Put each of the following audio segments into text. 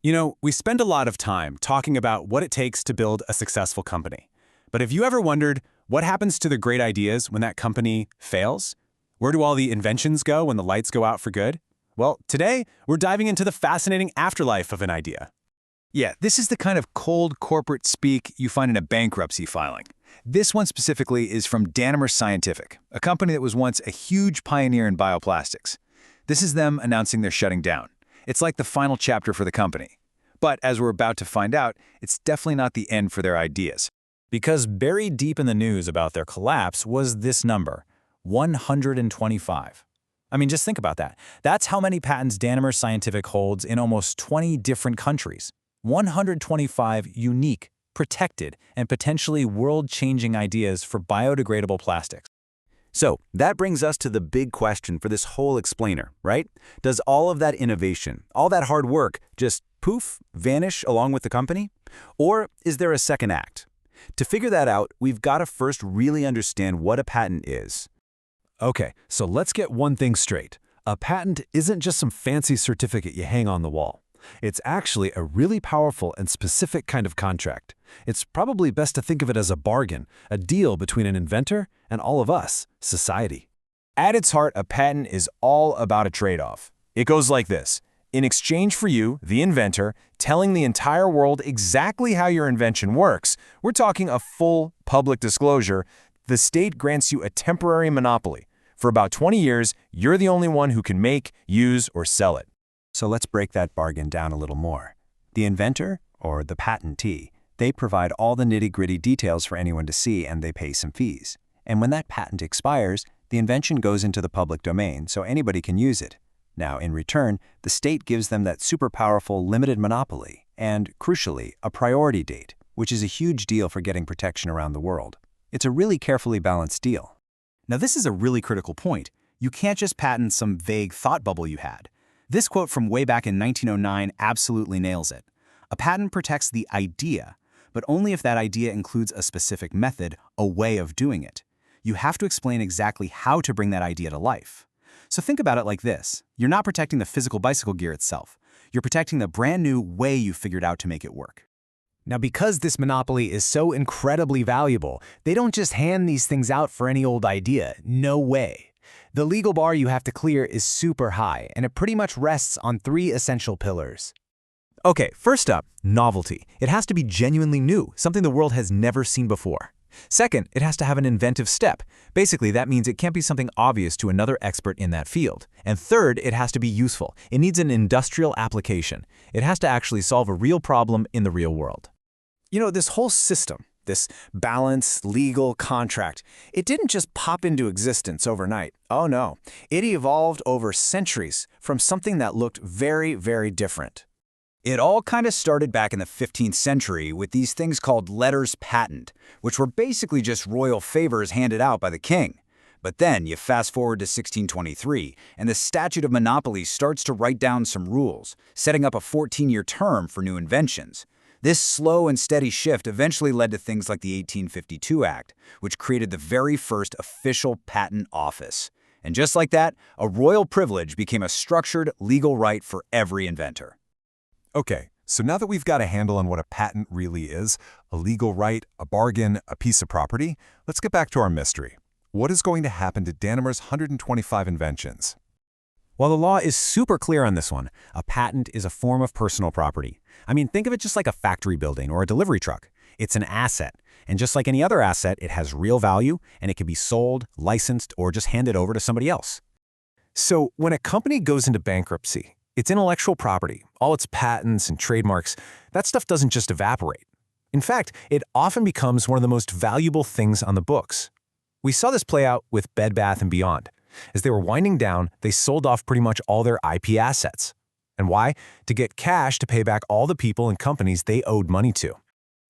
We spend a lot of time talking about what it takes to build a successful company. But have you ever wondered what happens to the great ideas when that company fails? Where do all the inventions go when the lights go out for good? Well, today, we're diving into the fascinating afterlife of an idea. Yeah, this is the kind of cold corporate speak you find in a bankruptcy filing. This one specifically is from Danimer Scientific, a company that was once a huge pioneer in bioplastics. This is them announcing they're shutting down. It's like the final chapter for the company. But as we're about to find out, it's definitely not the end for their ideas. Because buried deep in the news about their collapse was this number, 125. I mean, just think about that. That's how many patents Danimer Scientific holds in almost 20 different countries. 125 unique, protected, and potentially world-changing ideas for biodegradable plastics. So that brings us to the big question for this whole explainer, right? Does all of that innovation, all that hard work, just poof, vanish along with the company? Or is there a second act? To figure that out, we've got to first really understand what a patent is. Okay, so let's get one thing straight. A patent isn't just some fancy certificate you hang on the wall. It's actually a really powerful and specific kind of contract. It's probably best to think of it as a bargain, a deal between an inventor and all of us, society. At its heart, a patent is all about a trade-off. It goes like this. In exchange for you, the inventor, telling the entire world exactly how your invention works, we're talking a full public disclosure, the state grants you a temporary monopoly. For about 20 years, you're the only one who can make, use, or sell it. So let's break that bargain down a little more. The inventor, or the patentee, they provide all the nitty-gritty details for anyone to see, and they pay some fees. And when that patent expires, the invention goes into the public domain so anybody can use it. Now, in return, the state gives them that super powerful limited monopoly and, crucially, a priority date, which is a huge deal for getting protection around the world. It's a really carefully balanced deal. Now, this is a really critical point. You can't just patent some vague thought bubble you had. This quote from way back in 1909 absolutely nails it. A patent protects the idea, but only if that idea includes a specific method, a way of doing it. You have to explain exactly how to bring that idea to life. So think about it like this. You're not protecting the physical bicycle gear itself. You're protecting the brand new way you figured out to make it work. Now, because this monopoly is so incredibly valuable, they don't just hand these things out for any old idea. No way. The legal bar you have to clear is super high, and it pretty much rests on three essential pillars. Okay, first up, novelty. It has to be genuinely new, something the world has never seen before. Second, it has to have an inventive step. Basically, that means it can't be something obvious to another expert in that field. And third, it has to be useful. It needs an industrial application. It has to actually solve a real problem in the real world. This whole system, this balance, legal contract, it didn't just pop into existence overnight. Oh no, it evolved over centuries from something that looked very, very different. It all kind of started back in the 15th century with these things called letters patent, which were basically just royal favors handed out by the king. But then you fast forward to 1623, and the Statute of Monopolies starts to write down some rules, setting up a 14-year term for new inventions. This slow and steady shift eventually led to things like the 1852 Act, which created the very first official patent office. And just like that, a royal privilege became a structured legal right for every inventor. Okay, so now that we've got a handle on what a patent really is, a legal right, a bargain, a piece of property, let's get back to our mystery. What is going to happen to Danimer's 125 inventions? Well, the law is super clear on this one. A patent is a form of personal property. I mean, think of it just like a factory building or a delivery truck. It's an asset. And just like any other asset, it has real value, and it can be sold, licensed, or just handed over to somebody else. So when a company goes into bankruptcy, its intellectual property, all its patents and trademarks, that stuff doesn't just evaporate. In fact, it often becomes one of the most valuable things on the books. We saw this play out with Bed Bath & Beyond. As they were winding down, they sold off pretty much all their IP assets. And why? To get cash to pay back all the people and companies they owed money to.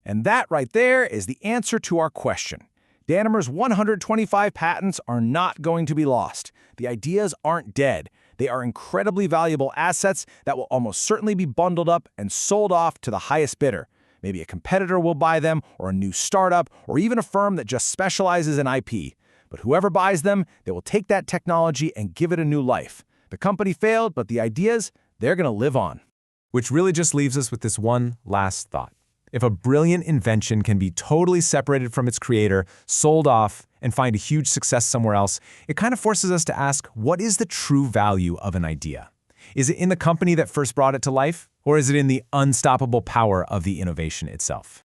And that right there is the answer to our question. Danimer's 125 patents are not going to be lost. The ideas aren't dead. They are incredibly valuable assets that will almost certainly be bundled up and sold off to the highest bidder. Maybe a competitor will buy them, or a new startup, or even a firm that just specializes in IP. But whoever buys them, they will take that technology and give it a new life. The company failed, but the ideas, they're going to live on. Which really just leaves us with this one last thought. If a brilliant invention can be totally separated from its creator, sold off, and find a huge success somewhere else, it kind of forces us to ask, what is the true value of an idea? Is it in the company that first brought it to life, or is it in the unstoppable power of the innovation itself?